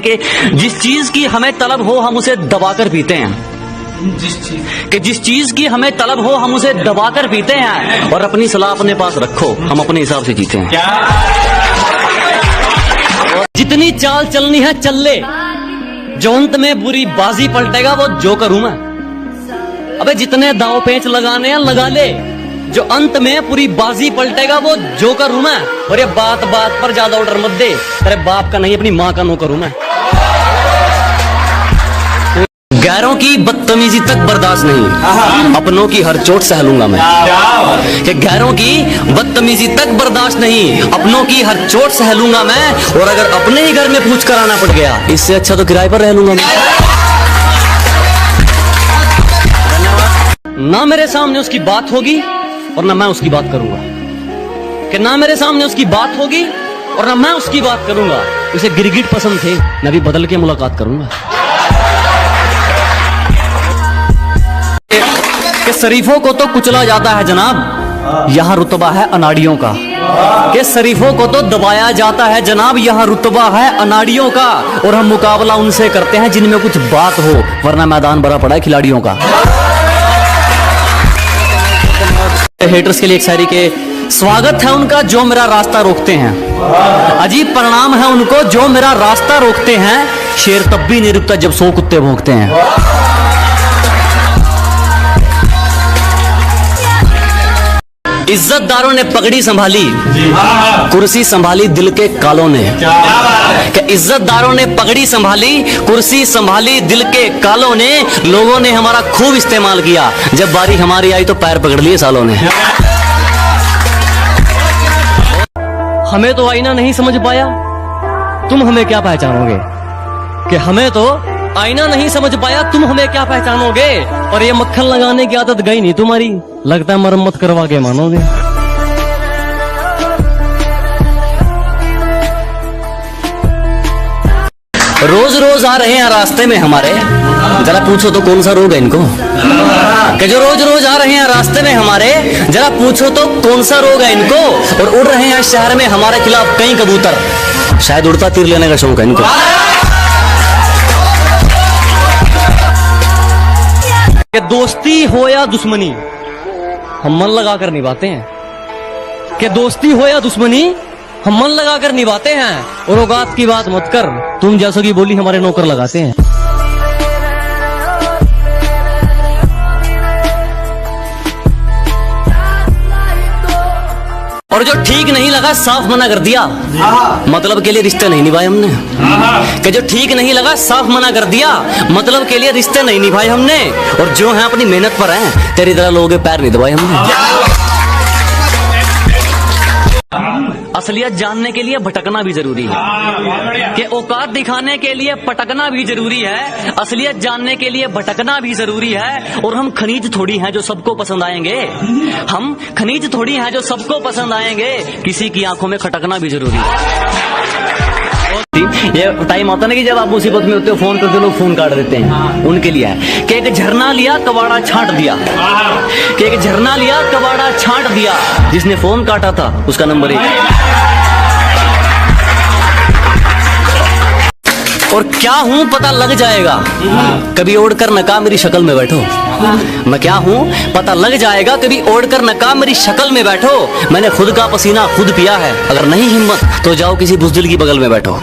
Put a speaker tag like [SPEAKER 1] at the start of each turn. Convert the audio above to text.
[SPEAKER 1] कि जिस चीज की हमें तलब हो हम उसे दबाकर पीते हैं। जिस चीज की हमें तलब हो हम उसे दबाकर पीते हैं और अपनी सलाह अपने पास रखो, हम अपने हिसाब से जीते हैं। जितनी चाल चलनी है चल ले, जो अंत में बुरी बाजी पलटेगा वो जोकर हूं मैं। अबे जितने दाव पेंच लगाने हैं लगा ले, जो अंत में पूरी बाजी पलटेगा वो जोकर हूं मैं। और ये बात बात पर ज्यादा ऑर्डर मत दे, तेरे बाप का नहीं अपनी माँ का नौकर हूं मैं। गैरों की बदतमीजी तक बर्दाश्त नहीं, अपनों की हर चोट सह लूंगा मैं। कि गैरों की बदतमीजी तक बर्दाश्त नहीं, अपनों की हर चोट सह लूंगा मैं। और अगर अपने ही घर में पूछ कर आना पड़ गया, इससे अच्छा तो किराए पर रह लूंगा मैं। ना मेरे सामने उसकी बात होगी और ना मैं उसकी बात करूंगा। कि ना मेरे सामने उसकी बात होगी और ना मैं उसकी बात करूंगा। उसे गिरगिट पसंद थे, मैं भी बदल के मुलाकात करूंगा। कि शरीफों को तो कुचला जाता है जनाब, यहाँ रुतबा है अनाड़ियों का। कि शरीफों को तो दबाया जाता है जनाब, यहाँ रुतबा है अनाड़ियों का। और हम मुकाबला उनसे करते हैं जिनमें कुछ बात हो, वरना मैदान भरा पड़ा है खिलाड़ियों का। हेटर्स के लिए एक शायरी के स्वागत है उनका जो मेरा रास्ता रोकते हैं, अजीब परिणाम है उनको जो मेरा रास्ता रोकते हैं। शेर तब भी नहीं रुकता जब 100 कुत्ते भौंकते हैं। इज्जतदारों ने पगड़ी संभाली, कुर्सी संभाली दिल के कालों ने। कि इज्जतदारों ने पगड़ी संभाली, कुर्सी संभाली दिल के कालों ने। लोगों ने हमारा खूब इस्तेमाल किया, जब बारी हमारी आई तो पैर पकड़ लिए सालों ने। हमें तो आईना नहीं समझ पाया, तुम हमें क्या पहचानोगे। कि हमें तो आईना नहीं समझ पाया, तुम हमें क्या पहचानोगे। और ये मक्खन लगाने की आदत गई नहीं तुम्हारी, लगता है मरम्मत करवा के मानोगे। रोज रोज आ रहे हैं रास्ते में हमारे, जरा पूछो तो कौन सा रोग है इनको। कि जो रोज रोज आ रहे हैं रास्ते में हमारे, जरा पूछो तो कौन सा रोग है इनको। और उड़ रहे हैं शहर में हमारे खिलाफ कई कबूतर, शायद उड़ता तीर लेने का शौक है इनको। कि दोस्ती हो या दुश्मनी हम मन लगाकर निभाते हैं। कि दोस्ती हो या दुश्मनी हम मन लगाकर निभाते हैं। और औकात की बात मत कर, तुम जैसों की बोली हमारे नौकर लगाते हैं। और जो ठीक नहीं लगा साफ मना कर दिया, मतलब के लिए रिश्ते नहीं निभाए हमने। कि जो ठीक नहीं लगा साफ मना कर दिया, मतलब के लिए रिश्ते नहीं निभाए हमने। और जो है अपनी मेहनत पर हैं, तेरी तरह लोगों के पैर नहीं दबाए हमने। असलियत जानने के लिए भटकना भी जरूरी है। कि औकात दिखाने के लिए पटकना भी जरूरी है, असलियत जानने के लिए भटकना भी जरूरी है। और हम खनीज थोड़ी हैं जो सबको पसंद आएंगे, हम खनीज थोड़ी हैं जो सबको पसंद आएंगे। किसी की आंखों में खटकना भी जरूरी है। ये टाइम आता ना कि जब आप मुसीबत में होते हो, फोन करते लोग फोन काट देते हैं, उनके लिए है। कि एक झरना लिया कबाड़ा छांट दिया। कि एक झरना लिया कबाड़ा छांट दिया, जिसने फोन काटा था उसका नंबर 1। और क्या हूं पता लग जाएगा, कभी ओढ़कर नकाब मेरी शक्ल में बैठो। मैं क्या हूं पता लग जाएगा, कभी ओढ़कर नकाब मेरी शक्ल में बैठो। मैंने खुद का पसीना खुद पिया है, अगर नहीं हिम्मत तो जाओ किसी बुज़दिल की बगल में बैठो।